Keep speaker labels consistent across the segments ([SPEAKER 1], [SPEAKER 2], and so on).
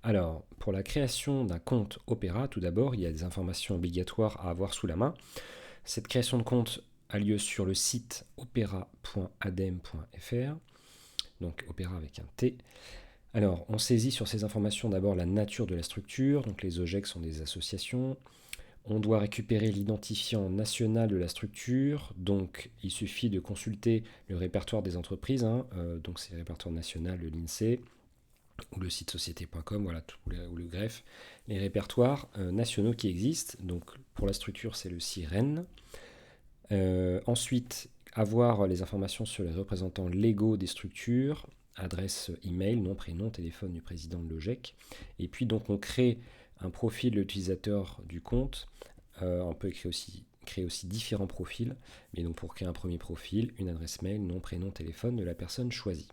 [SPEAKER 1] Alors, pour la création d'un compte Opera, tout d'abord, il y a des informations obligatoires à avoir sous la main. Cette création de compte a lieu sur le site opera.adem.fr, donc Opera avec un T. Alors, on saisit sur ces informations d'abord la nature de la structure, donc les OGEC sont des associations. On doit récupérer l'identifiant national de la structure, donc il suffit de consulter le répertoire des entreprises, donc c'est le répertoire national de l'INSEE, ou le site société.com, voilà, ou le greffe, les répertoires nationaux qui existent. Donc pour la structure, c'est le SIREN. Ensuite, avoir les informations sur les représentants légaux des structures, adresse email, nom, prénom, téléphone du président de l'OGEC. Et puis donc on crée un profil de l'utilisateur du compte. On peut créer aussi différents profils. Mais donc pour créer un premier profil, une adresse mail, nom, prénom, téléphone de la personne choisie.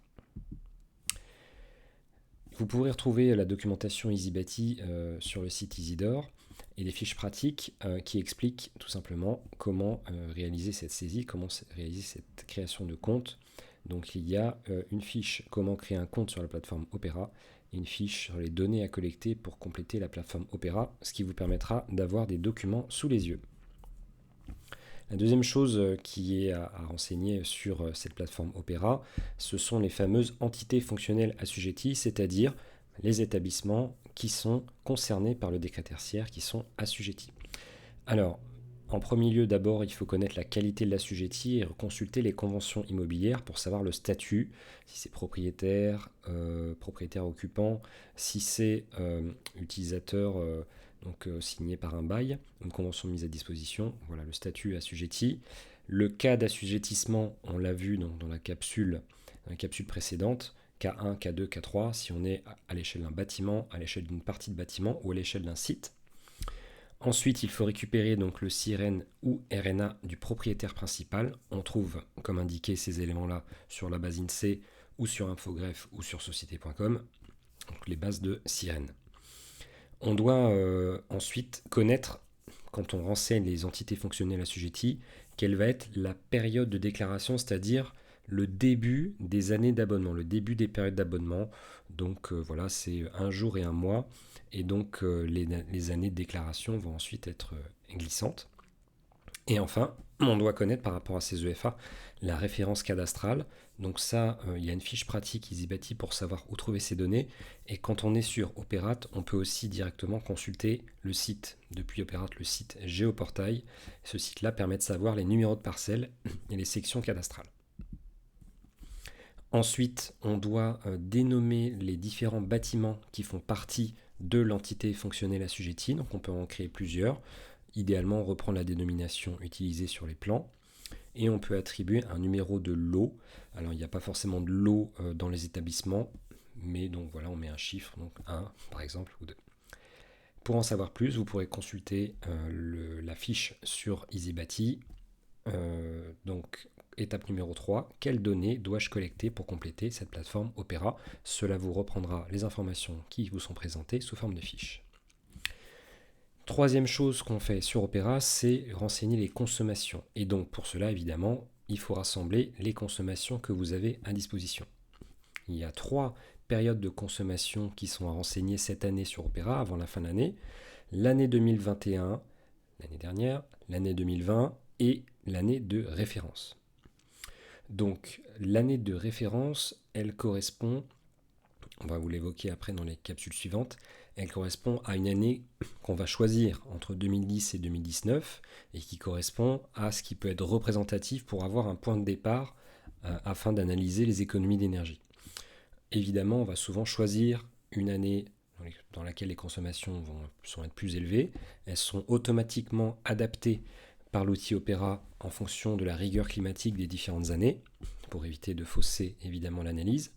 [SPEAKER 1] Vous pourrez retrouver la documentation EasyBati sur le site Isidore et des fiches pratiques qui expliquent tout simplement comment réaliser cette saisie, comment réaliser cette création de compte. Donc il y a une fiche comment créer un compte sur la plateforme Opera et une fiche sur les données à collecter pour compléter la plateforme Opera, ce qui vous permettra d'avoir des documents sous les yeux. La deuxième chose qui est à renseigner sur cette plateforme Opera, ce sont les fameuses entités fonctionnelles assujetties, c'est-à-dire les établissements qui sont concernés par le décret tertiaire, qui sont assujettis. Alors, en premier lieu, d'abord, il faut connaître la qualité de l'assujetti et consulter les conventions immobilières pour savoir le statut, si c'est propriétaire, propriétaire occupant, si c'est utilisateur signé par un bail, une convention de mise à disposition, voilà le statut assujetti. Le cas d'assujettissement, on l'a vu dans la capsule précédente, K1, K2, K3, si on est à l'échelle d'un bâtiment, à l'échelle d'une partie de bâtiment ou à l'échelle d'un site. Ensuite, il faut récupérer donc le SIREN ou RNA du propriétaire principal. On trouve, comme indiqué, ces éléments-là sur la base INSEE ou sur Infogreffe ou sur société.com, donc les bases de SIREN. On doit ensuite connaître, quand on renseigne les entités fonctionnelles assujetties, quelle va être la période de déclaration, c'est-à-dire le début des années d'abonnement, le début des périodes d'abonnement. Donc voilà, c'est un jour et un mois. Et donc les années de déclaration vont ensuite être glissantes. Et enfin, on doit connaître par rapport à ces EFA la référence cadastrale. Donc ça, il y a une fiche pratique EasyBati pour savoir où trouver ces données. Et quand on est sur Opérate, on peut aussi directement consulter le site. Depuis Opérate, le site Géoportail. Ce site-là permet de savoir les numéros de parcelles et les sections cadastrales. Ensuite, on doit dénommer les différents bâtiments qui font partie de l'entité fonctionnelle assujettie. Donc on peut en créer plusieurs. Idéalement, reprendre la dénomination utilisée sur les plans. Et on peut attribuer un numéro de lot. Alors il n'y a pas forcément de lot dans les établissements, mais donc voilà, on met un chiffre, donc 1 par exemple, ou 2. Pour en savoir plus, vous pourrez consulter la fiche sur EasyBati. Donc étape numéro 3, quelles données dois-je collecter pour compléter cette plateforme Opera? Cela vous reprendra les informations qui vous sont présentées sous forme de fiche. Troisième chose qu'on fait sur Opera, c'est renseigner les consommations. Et donc pour cela, évidemment, il faut rassembler les consommations que vous avez à disposition. Il y a 3 périodes de consommation qui sont à renseigner cette année sur Opera avant la fin de l'année. L'année 2021, l'année dernière, l'année 2020 et l'année de référence. Donc l'année de référence, elle correspond, on va vous l'évoquer après dans les capsules suivantes, elle correspond à une année qu'on va choisir entre 2010 et 2019 et qui correspond à ce qui peut être représentatif pour avoir un point de départ afin d'analyser les économies d'énergie. Évidemment, on va souvent choisir une année dans laquelle les consommations sont être plus élevées. Elles sont automatiquement adaptées par l'outil Opera en fonction de la rigueur climatique des différentes années, pour éviter de fausser évidemment l'analyse.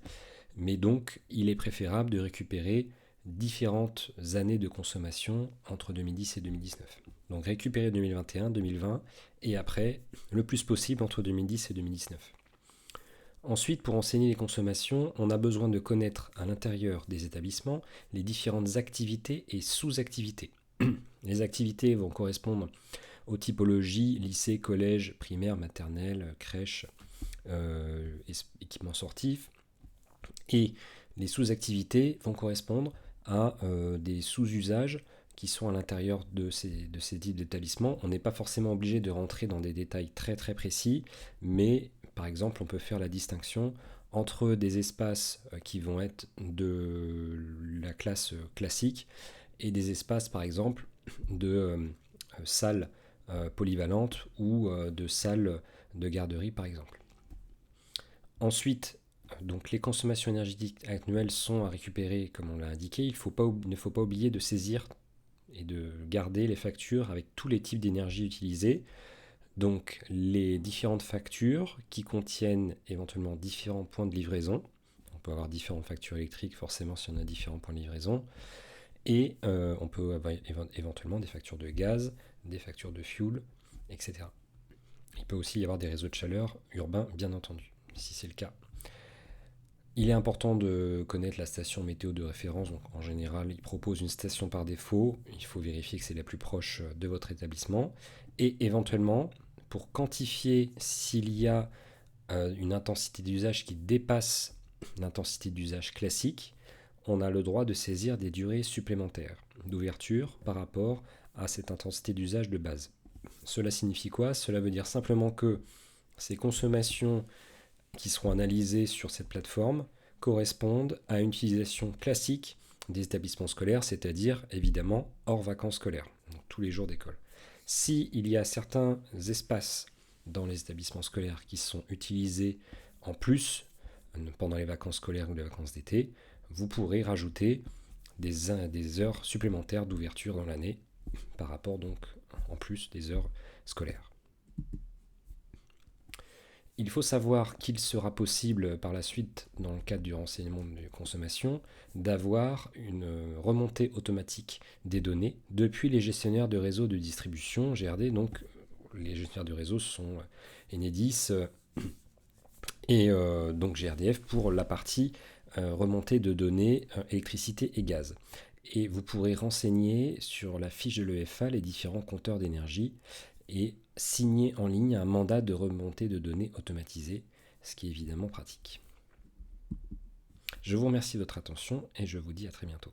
[SPEAKER 1] Mais donc, il est préférable de récupérer différentes années de consommation entre 2010 et 2019. Donc récupérer 2021, 2020 et après, le plus possible entre 2010 et 2019. Ensuite, pour enseigner les consommations, on a besoin de connaître à l'intérieur des établissements les différentes activités et sous-activités. Les activités vont correspondre aux typologies lycée, collège, primaire, maternelle, crèche, équipements sportifs. Et les sous-activités vont correspondre à des sous-usages qui sont à l'intérieur de ces types d'établissements. On n'est pas forcément obligé de rentrer dans des détails très très précis, mais par exemple, on peut faire la distinction entre des espaces qui vont être de la classe classique et des espaces, par exemple, de salles polyvalentes ou de salles de garderie, par exemple. Ensuite, donc les consommations énergétiques annuelles sont à récupérer, comme on l'a indiqué. Il ne faut pas oublier de saisir et de garder les factures avec tous les types d'énergie utilisés. Donc les différentes factures qui contiennent éventuellement différents points de livraison. On peut avoir différentes factures électriques forcément si on a différents points de livraison. Et on peut avoir éventuellement des factures de gaz, des factures de fuel, etc. Il peut aussi y avoir des réseaux de chaleur urbains, bien entendu, si c'est le cas. Il est important de connaître la station météo de référence. Donc en général, il propose une station par défaut. Il faut vérifier que c'est la plus proche de votre établissement. Et éventuellement, pour quantifier s'il y a une intensité d'usage qui dépasse l'intensité d'usage classique, on a le droit de saisir des durées supplémentaires d'ouverture par rapport à cette intensité d'usage de base. Cela signifie quoi? Cela veut dire simplement que ces consommations qui seront analysées sur cette plateforme correspondent à une utilisation classique des établissements scolaires, c'est-à-dire évidemment hors vacances scolaires, donc tous les jours d'école. S'il y a certains espaces dans les établissements scolaires qui sont utilisés en plus pendant les vacances scolaires ou les vacances d'été, vous pourrez rajouter des heures supplémentaires d'ouverture dans l'année par rapport donc en plus des heures scolaires. Il faut savoir qu'il sera possible par la suite, dans le cadre du renseignement de consommation, d'avoir une remontée automatique des données depuis les gestionnaires de réseau de distribution, GRD. Donc les gestionnaires de réseau sont Enedis et donc GRDF pour la partie remontée de données électricité et gaz. Et vous pourrez renseigner sur la fiche de l'EFA les différents compteurs d'énergie et signer en ligne un mandat de remontée de données automatisé, ce qui est évidemment pratique. Je vous remercie de votre attention et je vous dis à très bientôt.